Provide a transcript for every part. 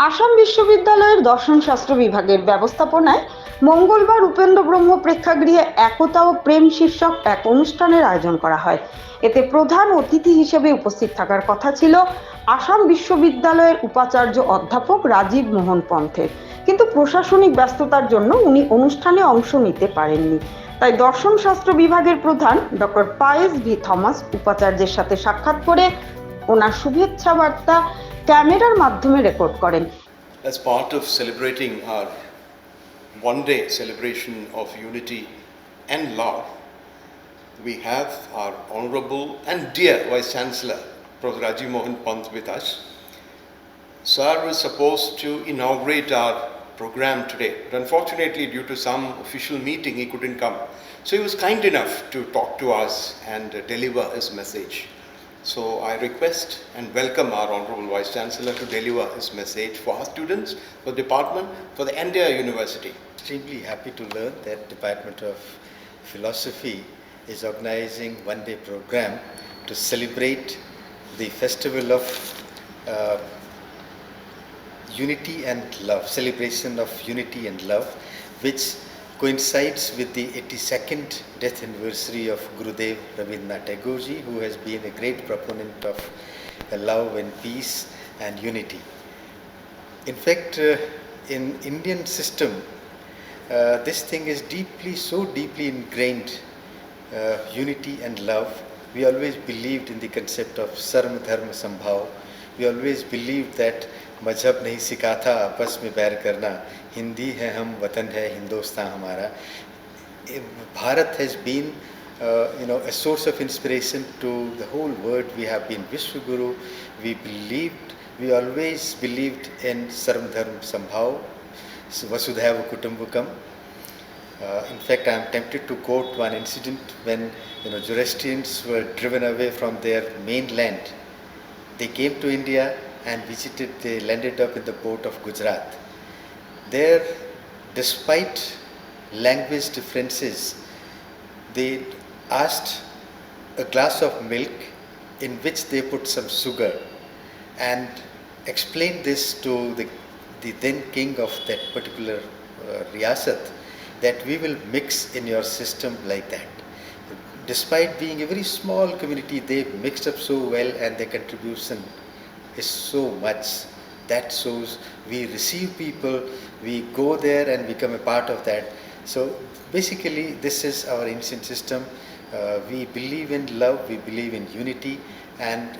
আসাম বিশ্ববিদ্যালয়ের দর্শনশাস্ত্র বিভাগের ব্যবস্থাপনায় মঙ্গলবার উপেন্দ্র ব্রহ্ম প্রেক্ষাগৃহে একতা ও প্রেম শীর্ষক এক অনুষ্ঠানের আয়োজন করা হয়। এতে প্রধান অতিথি হিসেবে উপস্থিত থাকার কথা ছিল আসাম বিশ্ববিদ্যালয়ের উপাচার্য অধ্যাপক রাজীব মোহন পন্থের, কিন্তু প্রশাসনিক ব্যস্ততার জন্য উনি অনুষ্ঠানে অংশ নিতে পারেননি। তাই দর্শনশাস্ত্র বিভাগের প্রধান ডক্টর পায়েস ভি থমাস উপাচার্যের সাথে সাক্ষাৎ করে ওনার শুভেচ্ছা বার্তা ক্যামেরার মাধ্যমে রেকর্ড করেন। As part of celebrating our one-day celebration of unity and love, we have our honorable and dear Vice Chancellor, Professor Rajiv Mohan Pant with us. Sir was supposed to inaugurate our program today, but unfortunately due to some official meeting he couldn't come. So he was kind enough to talk to us and deliver his message. So I request and welcome our Honorable Vice Chancellor to deliver his message for our students, for the department, for the entire university. Extremely happy to learn that Department of Philosophy is organizing one-day program to celebrate the festival of unity and love, celebration of unity and love, which coincides with the 82nd death anniversary of Gurudev Rabindranath Tagore ji, who has been a great proponent of love and peace and unity. In fact, in Indian system, this thing is so deeply ingrained, unity and love. We always believed in the concept of sarv dharma sambhav. We always believed that मजहब नहीं सिखाता आपस में बैर करना, हिंदी है हम, वतन है हिंदुस्तान हमारा. Bharat has been a source of inspiration to the whole world. We have been Vishwaguru. We always believed in sarv dharma sambhav, vasudhaiva kutumbakam. In fact, I am tempted to quote one incident when Zoroastrians were driven away from their mainland. They came to India and they landed up in the port of Gujarat. There, despite language differences, they asked a glass of milk in which they put some sugar and explained this to the then king of that particular Riyasat, that we will mix in your system like that. Despite being a very small community, they mixed up so well, and their contribution is so much. That shows we receive people, we go there and become a part of that. So basically this is our ancient system. We believe in love, we believe in unity, and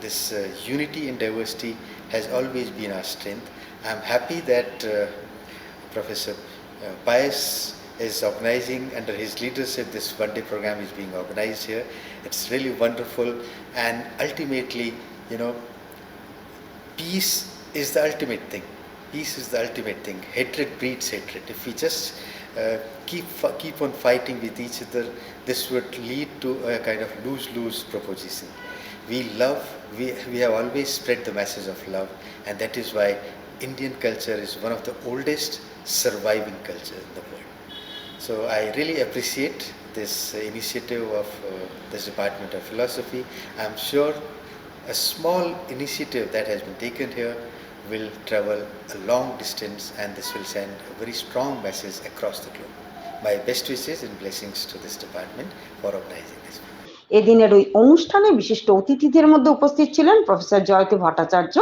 this unity in diversity has always been our strength. I am happy that Professor Paes is organizing, under his leadership, this one-day program is being organized here. It's really wonderful, and ultimately, peace is the ultimate thing. Peace is the ultimate thing. Hatred breeds hatred. If we just keep on fighting with each other, this would lead to a kind of lose-lose proposition. We have always spread the message of love, and that is why Indian culture is one of the oldest surviving culture in the world. So I really appreciate this initiative of this Department of Philosophy. I am sure a small initiative that has been taken here will travel a long distance, and this will send a very strong message across the globe. My best wishes and blessings to this department for organizing this. এদিনের ওই অনুষ্ঠানে বিশিষ্ট অতিথিদের মধ্যে উপস্থিত ছিলেন professor Jayati Bhattacharya,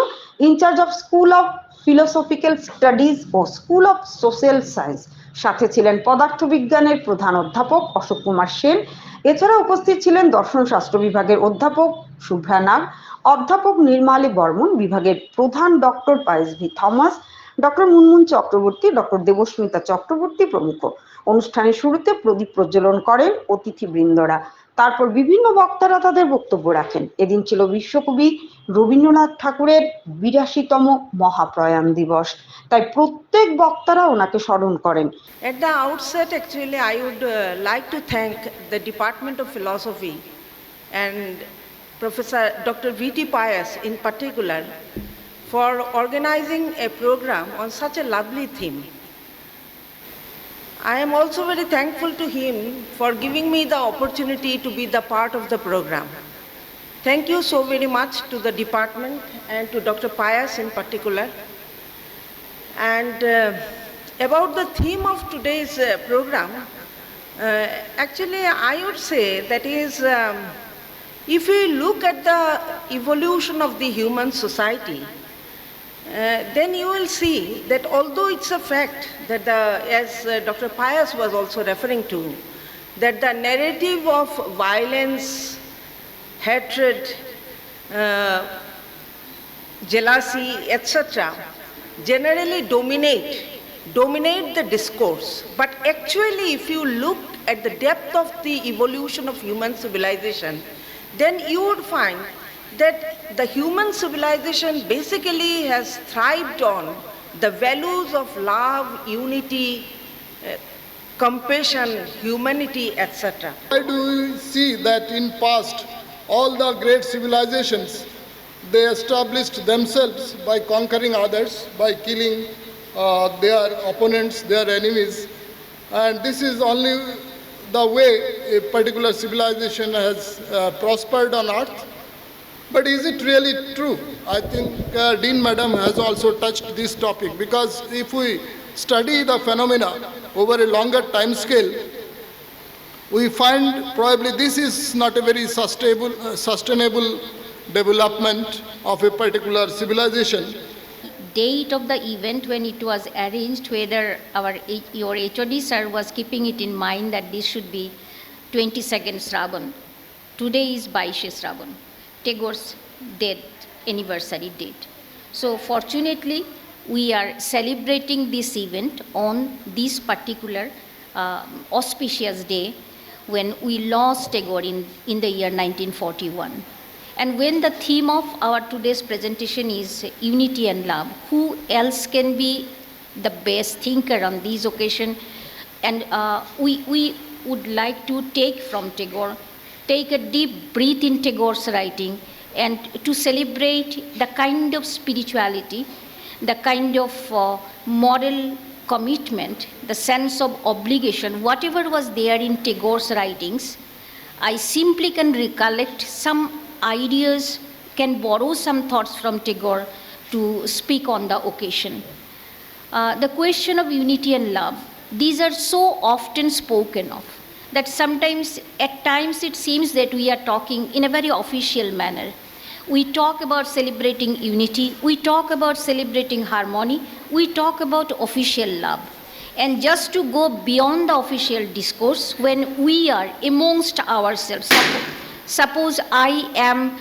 in charge of school of philosophical studies ও school of social science. সাথে ছিলেন পদার্থবিজ্ঞানের প্রধান অধ্যাপক অশোক কুমার সেন। এছাড়া উপস্থিত ছিলেন দর্শনশাস্ত্র বিভাগের অধ্যাপক শুভ্রা নাগ, অধ্যাপক নির্মালী বর্মন, বিভাগের প্রধান doctor Pious V Thomas, doctor Munmun Chakraborty, doctor Debasmita Chakraborty প্রমুখ। অনুষ্ঠানের শুরুতে প্রদীপ প্রজ্বলন করেন অতিথিবৃন্দরা। তারপর বিভিন্ন বক্তারা তাদের বক্তব্য রাখেন। এদিন ছিল বিশ্বকবি রবীন্দ্রনাথ ঠাকুরের ৮২তম মহাপ্রয়াণ দিবস, তাই প্রত্যেক বক্তারা ওনাকে স্মরণ করেন। At the outset, actually, I would like to thank the Department of Philosophy and Professor Dr. V.T. Paes in particular for organizing a program on such a lovely theme. I am also very thankful to him for giving me the opportunity to be the part of the program. Thank you so very much to the department and to Dr. Pius in particular. And about the theme of today's program, actually I would say that is, if we look at the evolution of the human society, then you will see that although it's a fact that as Dr. Pius was also referring to, that the narrative of violence, hatred, jealousy, etc., generally dominate the discourse. But actually, if you look at the depth of the evolution of human civilization, then you would find that the human civilization basically has thrived on the values of love, unity, compassion, humanity, etc. Why do we see that in past all the great civilizations, they established themselves by conquering others, by killing their opponents, their enemies, and this is only the way a particular civilization has prospered on earth. But is it really true? I think Dean Madam has also touched this topic, because if we study the phenomena over a longer time scale, we find probably this is not a very sustainable development of a particular civilization. Date of the event when it was arranged, whether your HOD sir was keeping it in mind that this should be 22nd Shravan. Today is 22 Shravan, Tagore's death anniversary date. So fortunately, we are celebrating this event on this particular auspicious day when we lost Tagore in the year 1941. And when the theme of our today's presentation is unity and love, who else can be the best thinker on this occasion? And we would like to take from Tagore, take a deep breath in Tagore's writing, and to celebrate the kind of spirituality, the kind of moral commitment, the sense of obligation, whatever was there in Tagore's writings. I simply can recollect some ideas, can borrow some thoughts from Tagore to speak on the occasion. The question of unity and love, these are so often spoken of that sometimes, at times, it seems that we are talking in a very official manner. We talk about celebrating unity, we talk about celebrating harmony, we talk about official love. And just to go beyond the official discourse, when we are amongst ourselves, suppose I am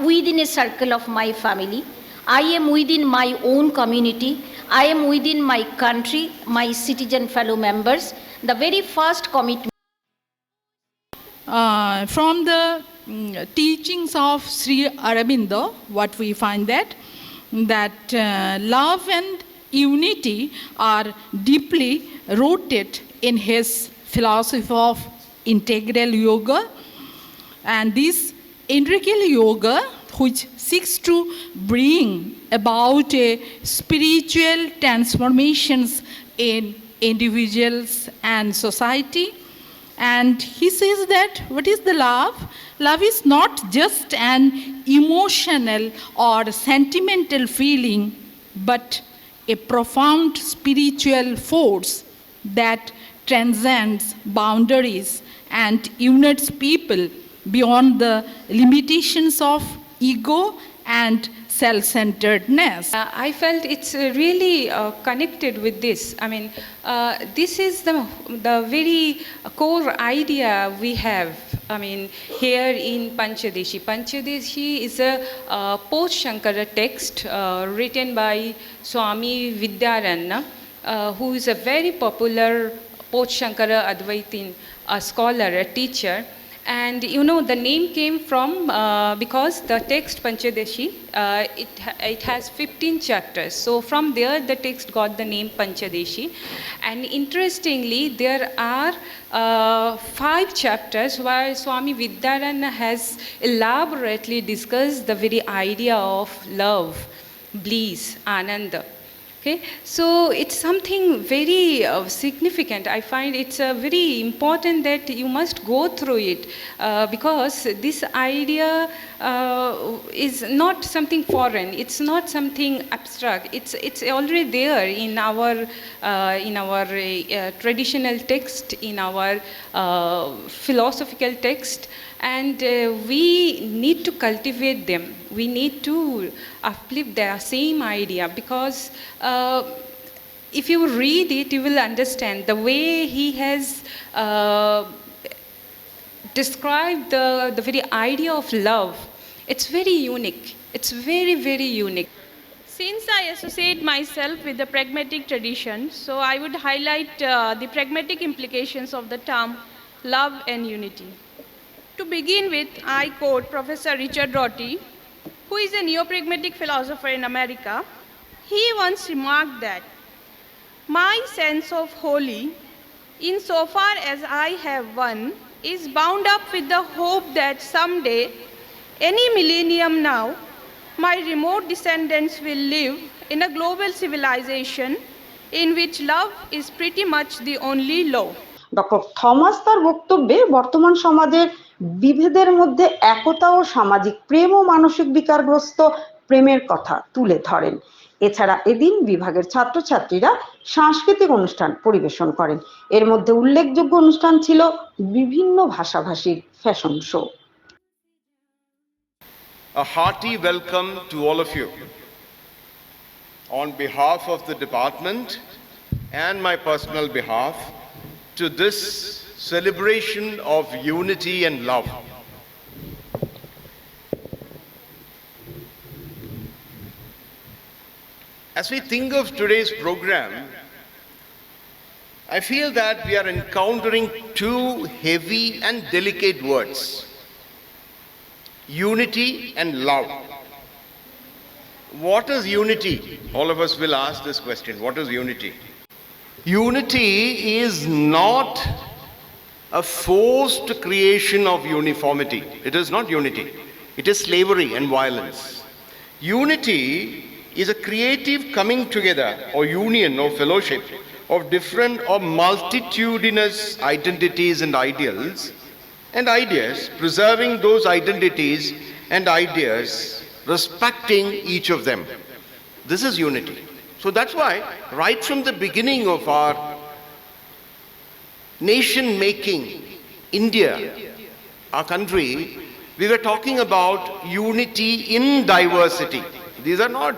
within a circle of my family, I am within my own community, I am within my country, my citizen fellow members, the very first commitment. From the teachings of Sri Aurobindo, what we find that love and unity are deeply rooted in his philosophy of integral yoga. And this integral yoga, which seeks to bring about a spiritual transformations in individuals and society. And he says that what is the love? Love is not just an emotional or sentimental feeling, but a profound spiritual force that transcends boundaries and unites people beyond the limitations of ego and self-centeredness. I felt it's really connected with this. I mean, this is the very core idea we have. I mean, here in Panchadeshi. Panchadeshi is a post-Shankara text written by Swami Vidyaranya, who is a very popular post-Shankara Advaitin scholar, a teacher. And you know, the name came from because the text Panchadeshi, it has 15 chapters. So from there, the text got the name Panchadeshi. And interestingly, there are 5 chapters where Swami Vidyaranya has elaborately discussed the very idea of love, bliss, ananda. Okay, so it's something very significant. I find it's very important that you must go through it because this idea is not something foreign. It's not something abstract. It's already there in our traditional text, in our philosophical text. And we need to cultivate them. We need to uplift the same idea because if you read it, you will understand the way he has described the very idea of love. It's very unique. It's very, very unique. Since I associate myself with the pragmatic tradition, so I would highlight the pragmatic implications of the term love and unity. To begin with, I quote Professor Richard Rorty, who is a neo-pragmatic philosopher in America. He once remarked that, "My sense of holy, insofar as I have one, is bound up with the hope that someday, any millennium now, my remote descendants will live in a global civilization in which love is pretty much the only law." Doctor Thomas তার বক্তব্যে বর্তমান সমাজের বিভেদের মধ্যে একতা ও সামাজিক প্রেম ও মানসিক বিকারগ্রস্ত প্রেমের কথা তুলে ধরেন। এছাড়া এদিন বিভাগের ছাত্রছাত্রীরা সাংস্কৃতিক অনুষ্ঠান পরিবেশন করেন। এর মধ্যে উল্লেখযোগ্য অনুষ্ঠান ছিল বিভিন্ন ভাষাভাষীর fashion show. A hearty welcome to all of you. On behalf of the department and my personal behalf, to this celebration of unity and love. As we think of today's program, I feel that we are encountering two heavy and delicate words: unity and love. What is unity? All of us will ask this question. What is unity? Unity is not a forced creation of uniformity. It is not unity. It is slavery and violence. Unity is a creative coming together or union or fellowship of different or multitudinous identities and ideas, preserving those identities and ideas, respecting each of them. This is unity. So that's why, right from the beginning of our nation-making, India, our country, we were talking about unity in diversity. These are not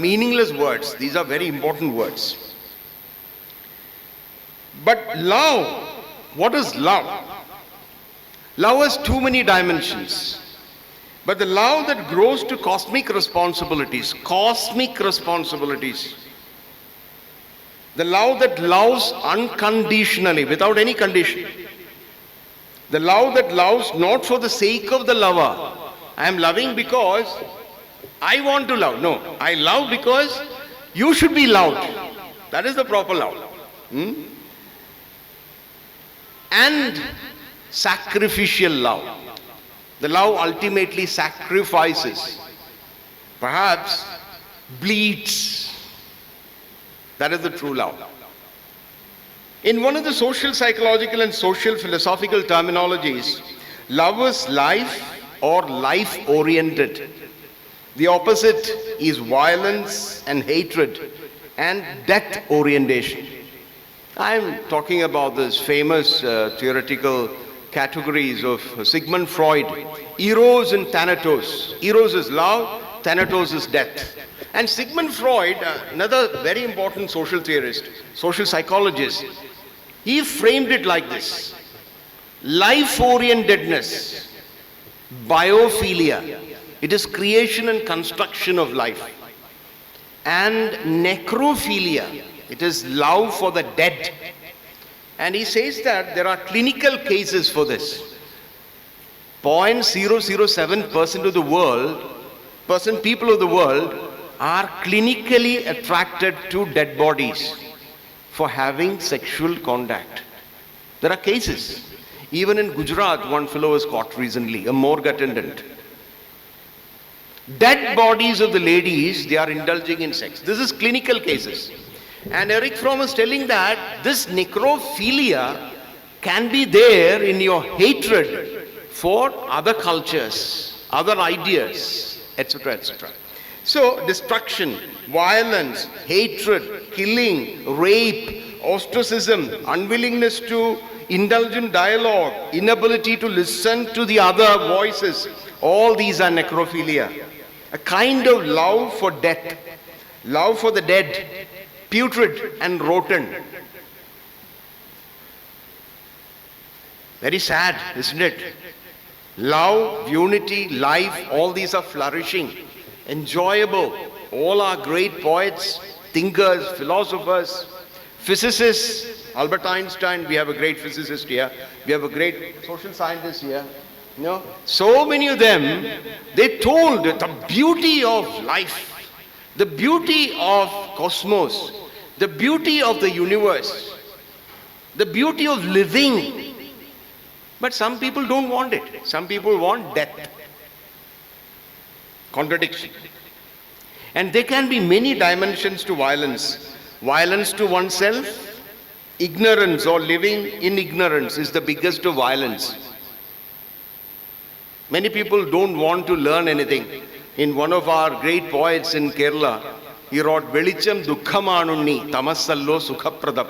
meaningless words. These are very important words. But love, what is love? Love has too many dimensions. But the love that grows to cosmic responsibilities, the love that loves unconditionally, without any condition, the love that loves not for the sake of the lover. I am loving because I want to love. No, I love because you should be loved. That is the proper love. And sacrificial love. The love ultimately sacrifices, perhaps bleeds. That is the true love. In one of the social, psychological and social philosophical terminologies, love is life or life-oriented. The opposite is violence and hatred and death orientation. I am talking about this famous theoretical categories of Sigmund Freud, Eros and Thanatos. Eros is love, Thanatos is death. And Sigmund Freud, another very important social theorist, social psychologist, he framed it like this: life-orientedness, biophilia, it is creation and construction of life, and necrophilia, it is love for the dead. And he says that there are clinical cases for this. 0.007% of the world, people of the world are clinically attracted to dead bodies for having sexual contact. There are cases. Even in Gujarat, one fellow was caught recently, a morgue attendant. Dead bodies of the ladies, they are indulging in sex. This is clinical cases. And Erich Fromm is telling that this necrophilia can be there in your hatred for other cultures, other ideas, etc., etc. So, destruction, violence, hatred, killing, rape, ostracism, unwillingness to indulge in dialogue, inability to listen to the other voices, all these are necrophilia. A kind of love for death, love for the dead, putrid and rotten. Very sad, isn't it? Love, unity, life, all these are flourishing, enjoyable. All our great poets, thinkers, philosophers, physicists, Albert Einstein, we have a great physicist here, we have a great social scientist here. You know, so many of them, they told the beauty of life, the beauty of cosmos, the beauty of the universe, the beauty of living. But some people don't want it. Some people want death. Contradiction. And there can be many dimensions to violence. Violence to oneself, ignorance or living in ignorance is the biggest of violence. Many people don't want to learn anything. In one of our great poets in Kerala, he wrote, Velicham Dukhamanunni Tamassallo Sukhapradam.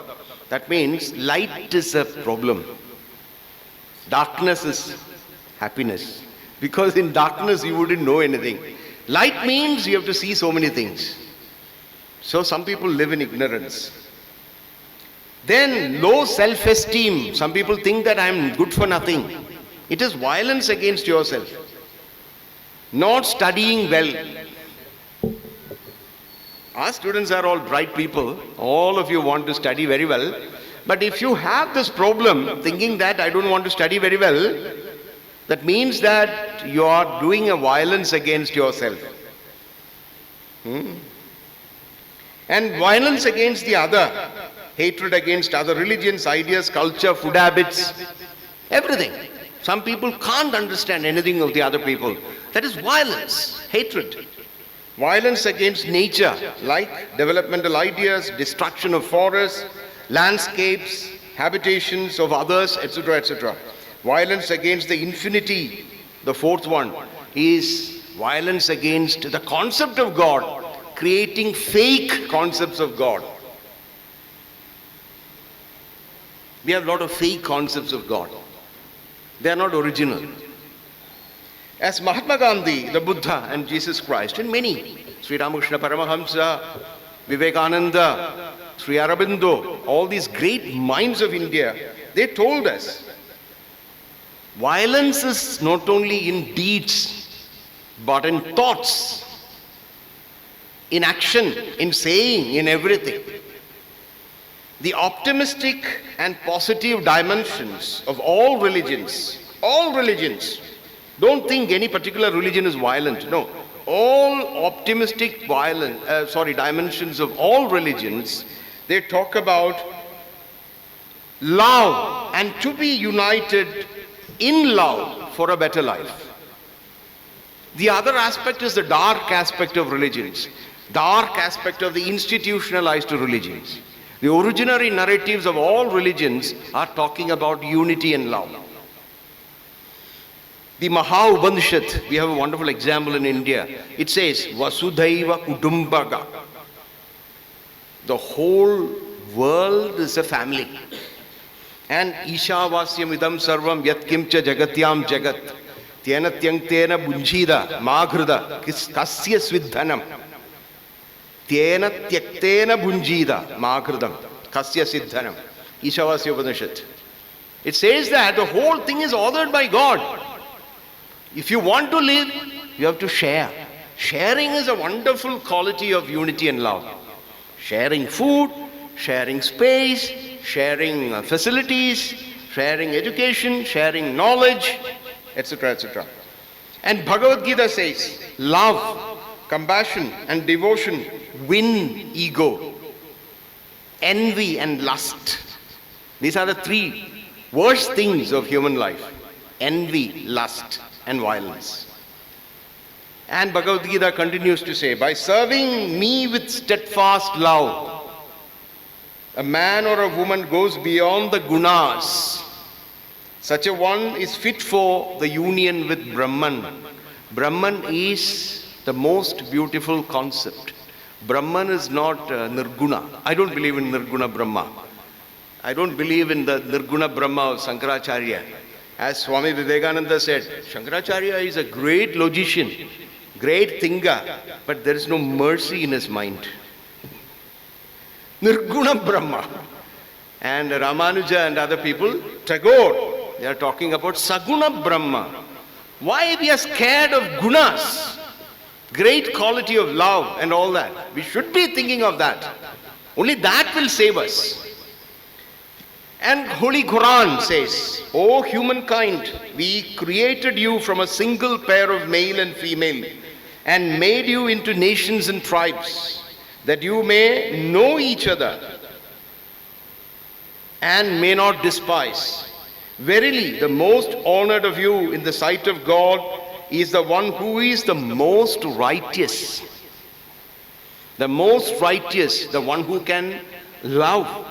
That means light is a problem. Darkness is happiness. Because in darkness you wouldn't know anything. Light means you have to see so many things. So some people live in ignorance. Then low self-esteem. Some people think that I am good for nothing. It is violence against yourself. Not studying well. Our students are all bright people. All of you want to study very well. But if you have this problem, thinking that I don't want to study very well, that means that you are doing a violence against yourself. And violence against the other, hatred against other religions, ideas, culture, food habits, everything. Some people can't understand anything of the other people. That is violence, hatred. Violence against nature, like developmental ideas, destruction of forests, landscapes, habitations of others, etc., etc. Violence against the infinity. The fourth one is violence against the concept of God, creating fake concepts of God. We have a lot of fake concepts of God. They are not original. As Mahatma Gandhi, the Buddha and Jesus Christ, and many, Sri Ramakrishna Paramahamsa, Vivekananda, Sri Aurobindo, all these great minds of India, they told us, violence is not only in deeds, but in thoughts, in action, in saying, in everything. The optimistic and positive dimensions of all religions, don't think any particular religion is violent, no. All optimistic dimensions of all religions, they talk about love and to be united in love for a better life. The other aspect is the dark aspect of religions, dark aspect of the institutionalized religions. The originary narratives of all religions are talking about unity and love. The Maha Upanishad, we have a wonderful example in India. It says, Vasudhaiva Kutumbaga. The whole world is a family. And Ishavasyam idam sarvam yat kimcha jagatyam jagat. Tena tyanktena bunjida maghruda kasya svidhanam. Tena tyaktena bunjida maghrudam kasya siddhanam. Ishavasya Upanishad. It says that the whole thing is ordered by God. If you want to live, you have to share. Sharing is a wonderful quality of unity and love. Sharing food, sharing space, sharing facilities, sharing education, sharing knowledge, etc., etc. And Bhagavad Gita says, love, compassion and devotion win ego, envy and lust. These are the three worst things of human life. Envy, lust and violence. And Bhagavad Gita continues to say, by serving me with steadfast love, a man or a woman goes beyond the gunas. Such a one is fit for the union with Brahman. Brahman is the most beautiful concept. Brahman is not Nirguna. I don't believe in Nirguna Brahma. I don't believe in the Nirguna Brahma of Shankaracharya. As Swami Vivekananda said, Shankaracharya is a great logician, great thinker, but there is no mercy in his mind. Nirguna Brahma. And Ramanuja and other people, Tagore, they are talking about Saguna Brahma. Why we are scared of gunas? Great quality of love and all that. We should be thinking of that. Only that will save us. And Holy Quran says, O humankind, we created you from a single pair of male and female and made you into nations and tribes, that you may know each other and may not despise. Verily, the most honored of you in the sight of God is the one who is the most righteous. The most righteous, the one who can love,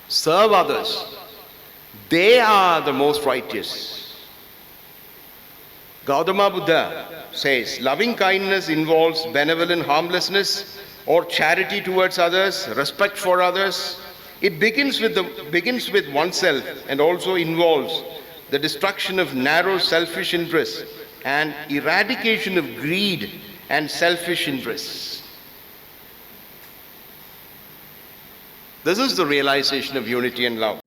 serve others. They are the most righteous. Gautama Buddha says, loving kindness involves benevolent harmlessness or charity towards others, respect for others. It begins with oneself and also involves the destruction of narrow selfish interests and eradication of greed and selfish interests. This is the realization of unity and love.